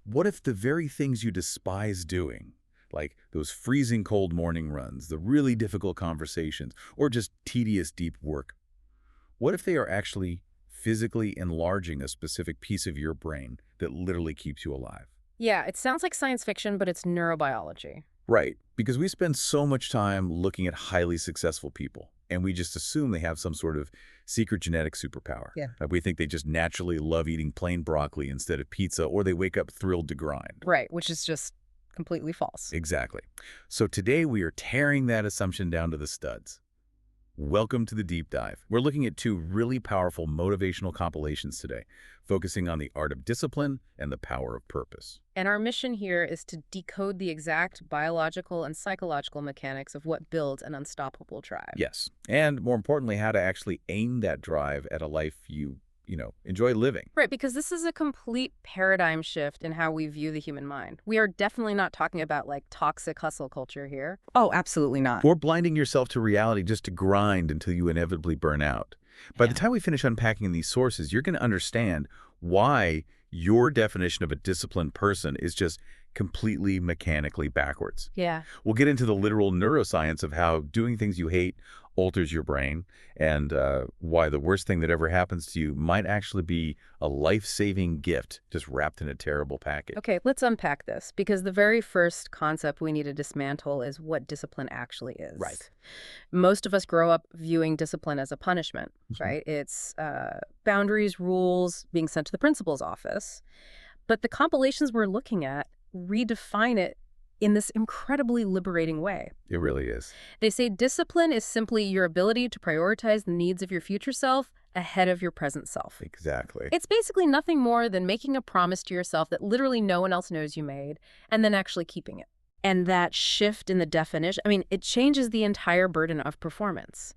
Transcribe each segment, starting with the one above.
What if the very things you despise doing, like those freezing cold morning runs, the really difficult conversations, or just tedious deep work, what if they are actually physically enlarging a specific piece of your brain that literally keeps you alive? Yeah, it sounds like science fiction, but it's neurobiology. Right, because we spend so much time looking at highly successful people, and we just assume they have some sort of secret genetic superpower. Yeah. We think they just naturally love eating plain broccoli instead of pizza, or they wake up thrilled to grind. Right, which is just completely false. Exactly. So today we are tearing that assumption down to the studs. Welcome to the deep dive. We're looking at two really powerful motivational compilations today, focusing on the art of discipline and the power of purpose. And our mission here is to decode the exact biological and psychological mechanics of what builds an unstoppable drive. Yes, and more importantly, how to actually aim that drive at a life you enjoy living. Right, because this is a complete paradigm shift in how we view the human mind. We are definitely not talking about like toxic hustle culture here. Oh, absolutely not. Or blinding yourself to reality just to grind until you inevitably burn out. By the time we finish unpacking these sources, you're going to understand why your definition of a disciplined person is just completely mechanically backwards. Yeah. We'll get into the literal neuroscience of how doing things you hate alters your brain, and why the worst thing that ever happens to you might actually be a life-saving gift just wrapped in a terrible package. Okay, let's unpack this, because the very first concept we need to dismantle is what discipline actually is. Right. Most of us grow up viewing discipline as a punishment, right? It's boundaries, rules, being sent to the principal's office. But the compilations we're looking at redefine it in this incredibly liberating way. It really is. They say discipline is simply your ability to prioritize the needs of your future self ahead of your present self. Exactly. It's basically nothing more than making a promise to yourself that literally no one else knows you made, and then actually keeping it. And that shift in the definition, I mean, it changes the entire burden of performance,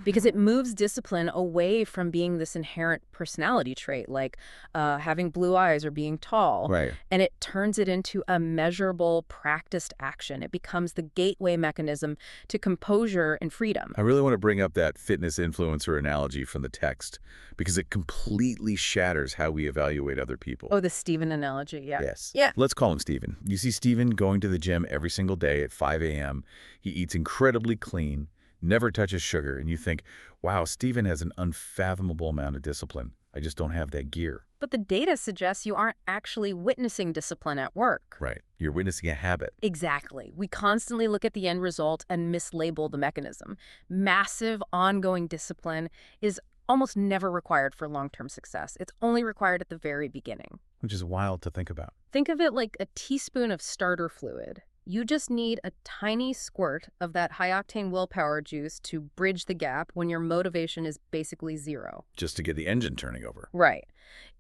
because it moves discipline away from being this inherent personality trait, like having blue eyes or being tall. Right. And it turns it into a measurable, practiced action. It becomes the gateway mechanism to composure and freedom. I really want to bring up that fitness influencer analogy from the text, because it completely shatters how we evaluate other people. Oh, the Steven analogy, yeah. Yes. Yeah. Let's call him Steven. You see Steven going to the gym every single day at 5 a.m. He eats incredibly clean, never touches sugar, and you think, wow, Steven has an unfathomable amount of discipline. I just don't have that gear. But the data suggests you aren't actually witnessing discipline at work. Right. You're witnessing a habit. Exactly. We constantly look at the end result and mislabel the mechanism. Massive, ongoing discipline is almost never required for long-term success. It's only required at the very beginning. Which is wild to think about. Think of it like a teaspoon of starter fluid. You just need a tiny squirt of that high-octane willpower juice to bridge the gap when your motivation is basically zero. Just to get the engine turning over. Right.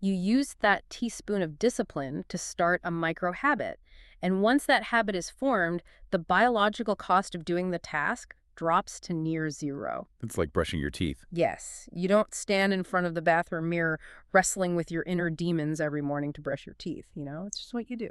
You use that teaspoon of discipline to start a micro-habit. And once that habit is formed, the biological cost of doing the task drops to near zero. It's like brushing your teeth. Yes, you don't stand in front of the bathroom mirror wrestling with your inner demons every morning to brush your teeth, It's just what you do.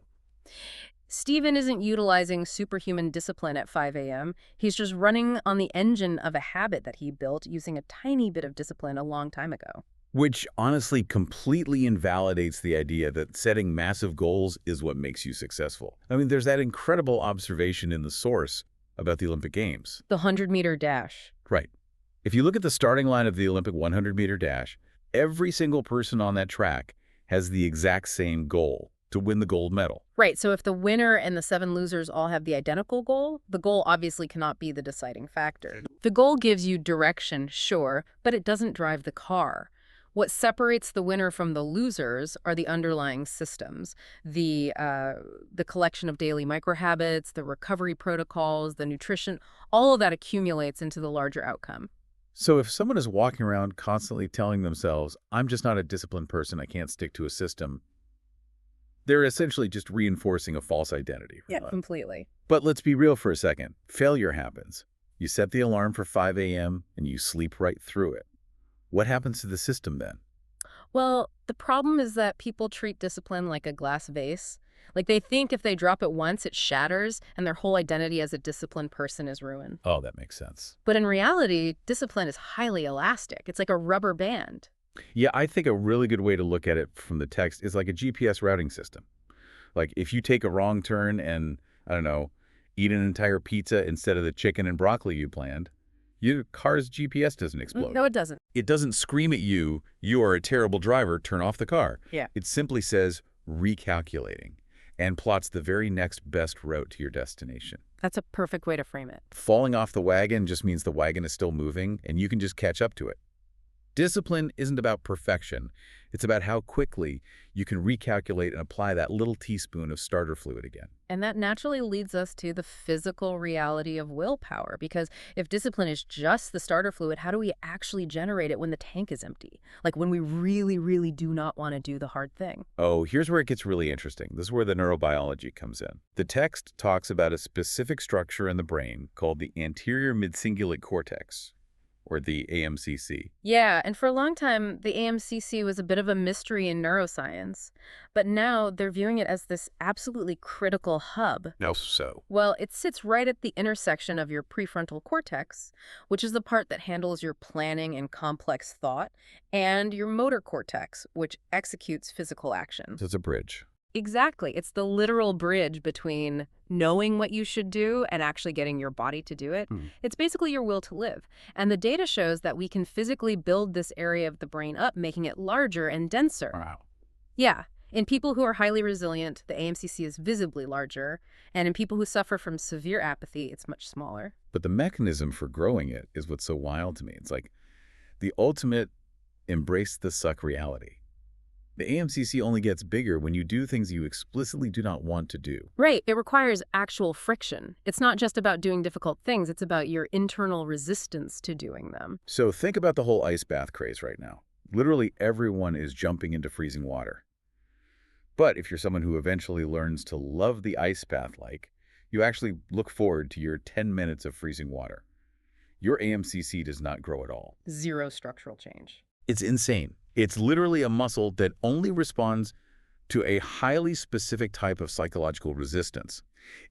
Steven isn't utilizing superhuman discipline at 5 a.m. He's just running on the engine of a habit that he built using a tiny bit of discipline a long time ago. Which honestly completely invalidates the idea that setting massive goals is what makes you successful. I mean, there's that incredible observation in the source about the Olympic Games. The 100-meter dash. Right. If you look at the starting line of the Olympic 100-meter dash, every single person on that track has the exact same goal: to win the gold medal. Right, so if the winner and the 7 losers all have the identical goal, the goal obviously cannot be the deciding factor. The goal gives you direction, sure, but it doesn't drive the car. What separates the winner from the losers are the underlying systems, the collection of daily microhabits, the recovery protocols, the nutrition. All of that accumulates into the larger outcome. So if someone is walking around constantly telling themselves, I'm just not a disciplined person, I can't stick to a system, they're essentially just reinforcing a false identity. Yeah, completely. But let's be real for a second. Failure happens. You set the alarm for 5 a.m. and you sleep right through it. What happens to the system then? Well, the problem is that people treat discipline like a glass vase. Like they think if they drop it once, it shatters, and their whole identity as a disciplined person is ruined. Oh, that makes sense. But in reality, discipline is highly elastic. It's like a rubber band. Yeah, I think a really good way to look at it from the text is like a GPS routing system. Like if you take a wrong turn and, I don't know, eat an entire pizza instead of the chicken and broccoli you planned, your car's GPS doesn't explode. No, it doesn't. It doesn't scream at you, you are a terrible driver, turn off the car. Yeah. It simply says recalculating and plots the very next best route to your destination. That's a perfect way to frame it. Falling off the wagon just means the wagon is still moving and you can just catch up to it. Discipline isn't about perfection. It's about how quickly you can recalculate and apply that little teaspoon of starter fluid again. And that naturally leads us to the physical reality of willpower, because if discipline is just the starter fluid, how do we actually generate it when the tank is empty? Like when we really, really do not want to do the hard thing. Oh, here's where it gets really interesting. This is where the neurobiology comes in. The text talks about a specific structure in the brain called the anterior midcingulate cortex, or the AMCC. Yeah, and for a long time, the AMCC was a bit of a mystery in neuroscience, but now they're viewing it as this absolutely critical hub. Now so. Well, it sits right at the intersection of your prefrontal cortex, which is the part that handles your planning and complex thought, and your motor cortex, which executes physical action. It's a bridge. Exactly. It's the literal bridge between knowing what you should do and actually getting your body to do it. It's basically your will to live. And the data shows that we can physically build this area of the brain up, making it larger and denser. Wow. Yeah. In people who are highly resilient, the AMCC is visibly larger. And in people who suffer from severe apathy, it's much smaller. But the mechanism for growing it is what's so wild to me. It's like the ultimate embrace the suck reality. The AMCC only gets bigger when you do things you explicitly do not want to do. Right. It requires actual friction. It's not just about doing difficult things. It's about your internal resistance to doing them. So think about the whole ice bath craze right now. Literally everyone is jumping into freezing water. But if you're someone who eventually learns to love the ice bath you actually look forward to your 10 minutes of freezing water. Your AMCC does not grow at all. Zero structural change. It's insane. It's literally a muscle that only responds to a highly specific type of psychological resistance.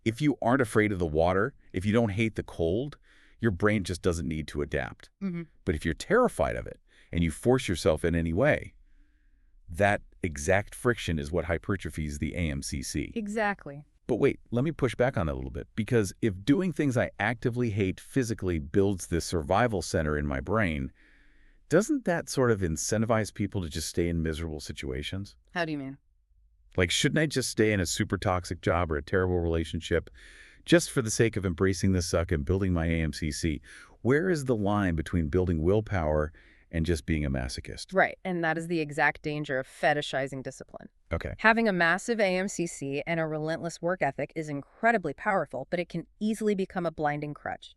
If you aren't afraid of the water, if you don't hate the cold, your brain just doesn't need to adapt. But if you're terrified of it and you force yourself in any way, that exact friction is what hypertrophies the AMCC. Exactly. But wait, let me push back on that a little bit, because if doing things I actively hate physically builds this survival center in my brain, doesn't that sort of incentivize people to just stay in miserable situations? How do you mean? Like, shouldn't I just stay in a super toxic job or a terrible relationship just for the sake of embracing the suck and building my AMCC? Where is the line between building willpower and just being a masochist? Right, and that is the exact danger of fetishizing discipline. Okay. Having a massive AMCC and a relentless work ethic is incredibly powerful, but it can easily become a blinding crutch.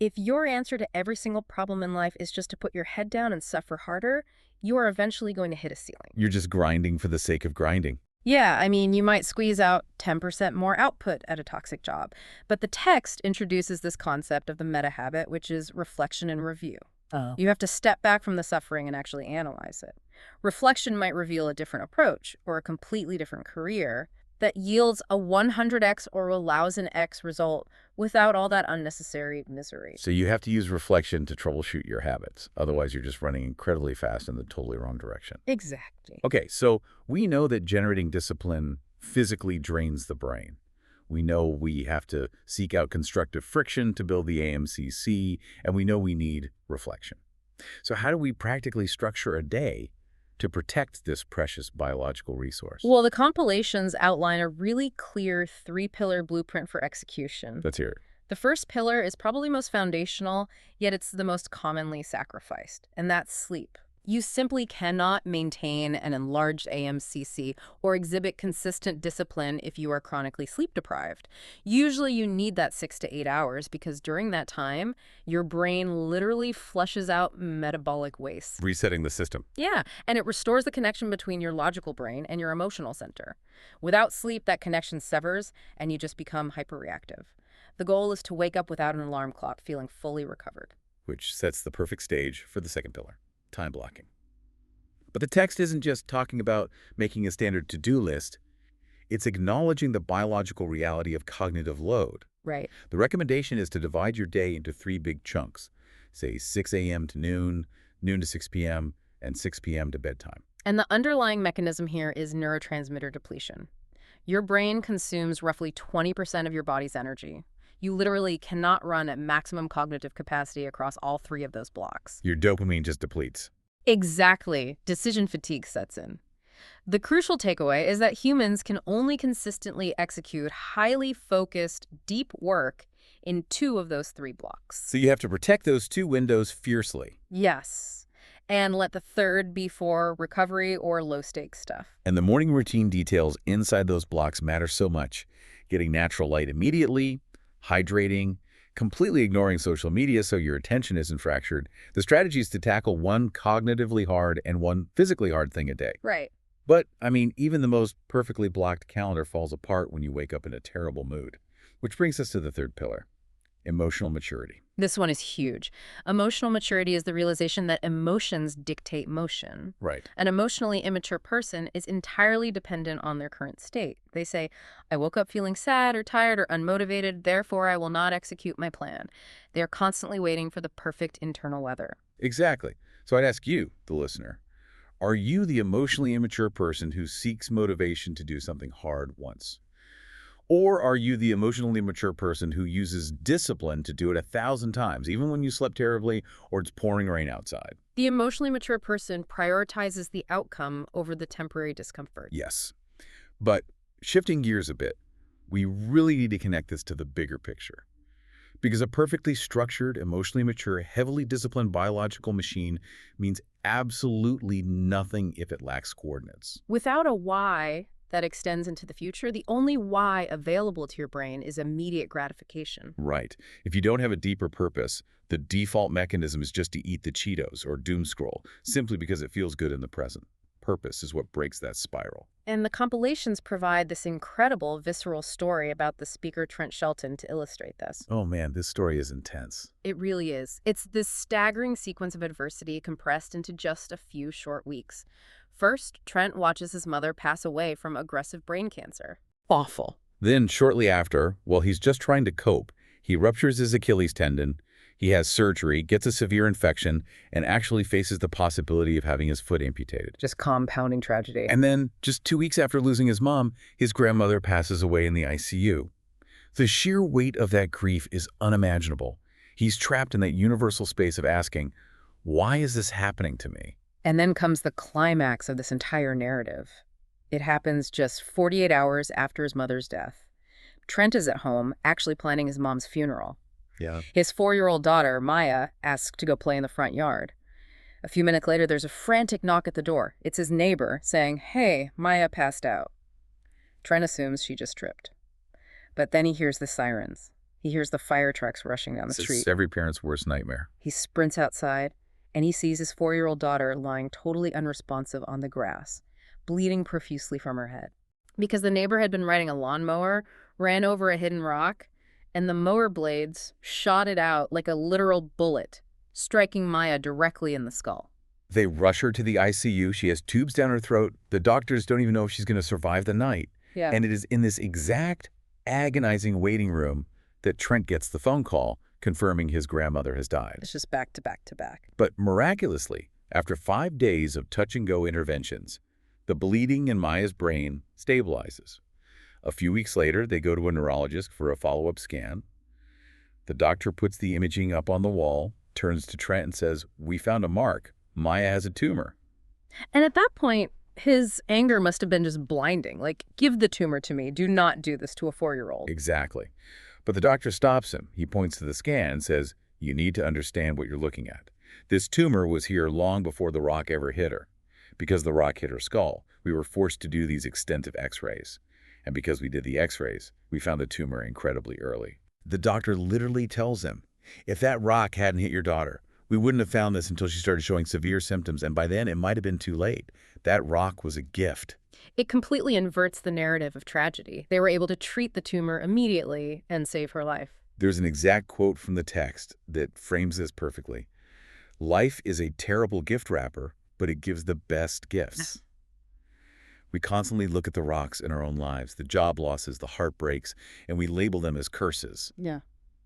If your answer to every single problem in life is just to put your head down and suffer harder, you are eventually going to hit a ceiling. You're just grinding for the sake of grinding. Yeah, I mean, you might squeeze out 10% more output at a toxic job, but the text introduces this concept of the meta habit, which is reflection and review. Oh. You have to step back from the suffering and actually analyze it. Reflection might reveal a different approach or a completely different career that yields a 100x or a 1000x result without all that unnecessary misery. So you have to use reflection to troubleshoot your habits. Otherwise, you're just running incredibly fast in the totally wrong direction. Exactly. Okay, so we know that generating discipline physically drains the brain. We know we have to seek out constructive friction to build the AMCC, and we know we need reflection. So how do we practically structure a day to protect this precious biological resource? Well, the compilations outline a really clear 3-pillar blueprint for execution. Let's hear it. The first pillar is probably most foundational, yet it's the most commonly sacrificed, and that's sleep. You simply cannot maintain an enlarged AMCC or exhibit consistent discipline if you are chronically sleep deprived. Usually you need that 6 to 8 hours because during that time, your brain literally flushes out metabolic waste. Resetting the system. Yeah, and it restores the connection between your logical brain and your emotional center. Without sleep, that connection severs and you just become hyperreactive. The goal is to wake up without an alarm clock, feeling fully recovered. Which sets the perfect stage for the second pillar. Time blocking. But the text isn't just talking about making a standard to-do list. It's acknowledging the biological reality of cognitive load. Right. The recommendation is to divide your day into 3 big chunks, say 6 a.m. to noon, noon to 6 p.m., and 6 p.m. to bedtime. And the underlying mechanism here is neurotransmitter depletion. Your brain consumes roughly 20% of your body's energy. You literally cannot run at maximum cognitive capacity across all three of those blocks. Your dopamine just depletes. Exactly. Decision fatigue sets in. The crucial takeaway is that humans can only consistently execute highly focused, deep work in 2 of those 3 blocks. So you have to protect those 2 windows fiercely. Yes. And let the third be for recovery or low-stakes stuff. And the morning routine details inside those blocks matter so much. Getting natural light immediately, hydrating, completely ignoring social media so your attention isn't fractured. The strategy is to tackle one cognitively hard and one physically hard thing a day. Right. But, I mean, even the most perfectly blocked calendar falls apart when you wake up in a terrible mood. Which brings us to the third pillar, emotional maturity. This one is huge. Emotional maturity is the realization that emotions dictate motion. Right. An emotionally immature person is entirely dependent on their current state. They say, I woke up feeling sad or tired or unmotivated, therefore I will not execute my plan. They are constantly waiting for the perfect internal weather. Exactly. So I'd ask you, the listener, are you the emotionally immature person who seeks motivation to do something hard once? Or are you the emotionally mature person who uses discipline to do it 1,000 times, even when you slept terribly or it's pouring rain outside? The emotionally mature person prioritizes the outcome over the temporary discomfort. Yes. But shifting gears a bit, we really need to connect this to the bigger picture. Because a perfectly structured, emotionally mature, heavily disciplined biological machine means absolutely nothing if it lacks coordinates. Without a why that extends into the future, the only why available to your brain is immediate gratification. Right. If you don't have a deeper purpose, the default mechanism is just to eat the Cheetos or doom scroll, simply because it feels good in the present. Purpose is what breaks that spiral. And the compilations provide this incredible, visceral story about the speaker Trent Shelton to illustrate this. Oh man, this story is intense. It really is. It's this staggering sequence of adversity compressed into just a few short weeks. First, Trent watches his mother pass away from aggressive brain cancer. Awful. Then, shortly after, while he's just trying to cope, he ruptures his Achilles tendon, he has surgery, gets a severe infection, and actually faces the possibility of having his foot amputated. Just compounding tragedy. And then, just 2 weeks after losing his mom, his grandmother passes away in the ICU. The sheer weight of that grief is unimaginable. He's trapped in that universal space of asking, why is this happening to me? And then comes the climax of this entire narrative. It happens just 48 hours after his mother's death. Trent is at home, actually planning his mom's funeral. Yeah. His 4-year-old daughter, Maya, asks to go play in the front yard. A few minutes later, there's a frantic knock at the door. It's his neighbor saying, hey, Maya passed out. Trent assumes she just tripped. But then he hears the sirens. He hears the fire trucks rushing down the street. It's every parent's worst nightmare. He sprints outside, and he sees his 4-year-old daughter lying totally unresponsive on the grass, bleeding profusely from her head. Because the neighbor had been riding a lawnmower, ran over a hidden rock, and the mower blades shot it out like a literal bullet, striking Maya directly in the skull. They rush her to the ICU. She has tubes down her throat. The doctors don't even know if she's going to survive the night. Yeah. And it is in this exact agonizing waiting room that Trent gets the phone call confirming his grandmother has died. It's just back to back to back. But miraculously, after 5 days of touch-and-go interventions, the bleeding in Maya's brain stabilizes. A few weeks later, they go to a neurologist for a follow-up scan. The doctor puts the imaging up on the wall, turns to Trent and says, we found a mark. Maya has a tumor. And at that point, his anger must have been just blinding. Like, give the tumor to me. Do not do this to a 4-year-old. Exactly. But the doctor stops him. He points to the scan and says, you need to understand what you're looking at. This tumor was here long before the rock ever hit her. Because the rock hit her skull, we were forced to do these extensive x-rays. And because we did the x-rays, we found the tumor incredibly early. The doctor literally tells him, if that rock hadn't hit your daughter, we wouldn't have found this until she started showing severe symptoms, and by then it might have been too late. That rock was a gift. It completely inverts the narrative of tragedy. They were able to treat the tumor immediately and save her life. There's an exact quote from the text that frames this perfectly. Life is a terrible gift wrapper, but it gives the best gifts. We constantly look at the rocks in our own lives, the job losses, the heartbreaks, and we label them as curses. Yeah.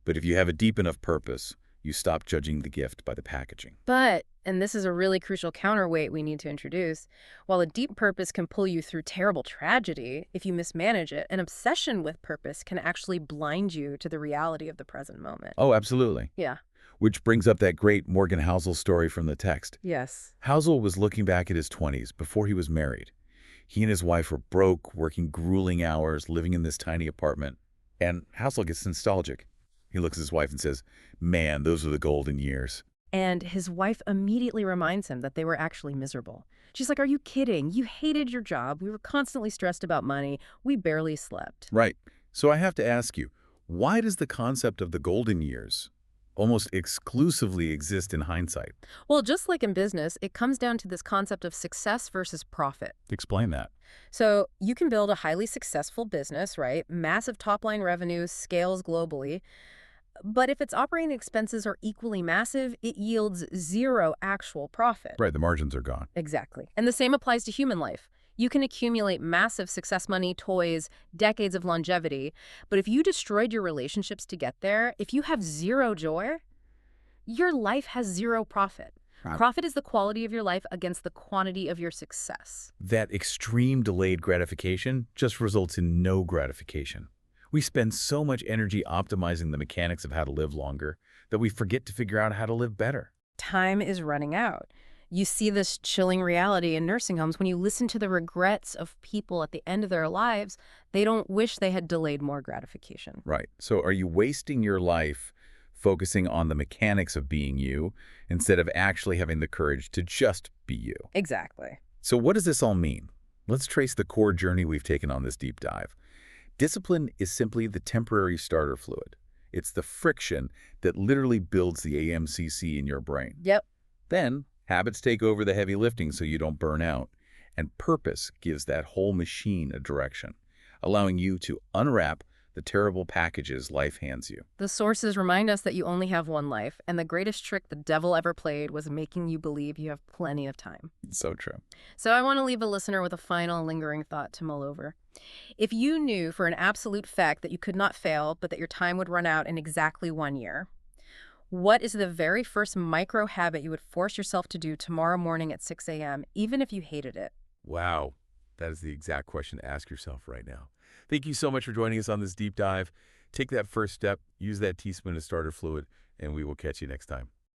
But if you have a deep enough purpose, You stop judging the gift by the packaging. But, and this is a really crucial counterweight we need to introduce, while a deep purpose can pull you through terrible tragedy if you mismanage it, an obsession with purpose can actually blind you to the reality of the present moment. Oh, absolutely. Yeah. Which brings up that great Morgan Housel story from the text. Yes. Housel was looking back at his 20s before he was married. He and his wife were broke, working grueling hours, living in this tiny apartment. And Housel gets nostalgic. He looks at his wife and says, "Man, those are the golden years." And his wife immediately reminds him that they were actually miserable. She's like, "Are you kidding? You hated your job. We were constantly stressed about money. We barely slept." Right. So I have to ask you, why does the concept of the golden years almost exclusively exist in hindsight? Well, just like in business, it comes down to this concept of success versus profit. Explain that. So you can build a highly successful business, right? Massive top-line revenues, scales globally. But if its operating expenses are equally massive, it yields zero actual profit. Right, the margins are gone. Exactly. And the same applies to human life. You can accumulate massive success money, toys, decades of longevity, but if you destroyed your relationships to get there, if you have zero joy, your life has zero profit. Right. Profit is the quality of your life against the quantity of your success. That extreme delayed gratification just results in no gratification. We spend so much energy optimizing the mechanics of how to live longer that we forget to figure out how to live better. Time is running out. You see this chilling reality in nursing homes when you listen to the regrets of people at the end of their lives. They don't wish they had delayed more gratification. Right. So are you wasting your life focusing on the mechanics of being you instead of actually having the courage to just be you? Exactly. So what does this all mean? Let's trace the core journey we've taken on this deep dive. Discipline is simply the temporary starter fluid. It's the friction that literally builds the AMCC in your brain. Yep. Then, habits take over the heavy lifting so you don't burn out. And purpose gives that whole machine a direction, allowing you to unwrap the terrible packages life hands you. The sources remind us that you only have one life, and the greatest trick the devil ever played was making you believe you have plenty of time. So true. So I want to leave a listener with a final lingering thought to mull over. If you knew for an absolute fact that you could not fail, but that your time would run out in exactly 1 year, what is the very first micro habit you would force yourself to do tomorrow morning at 6 a.m., even if you hated it? Wow. That is the exact question to ask yourself right now. Thank you so much for joining us on this deep dive. Take that first step, use that teaspoon of starter fluid, and we will catch you next time.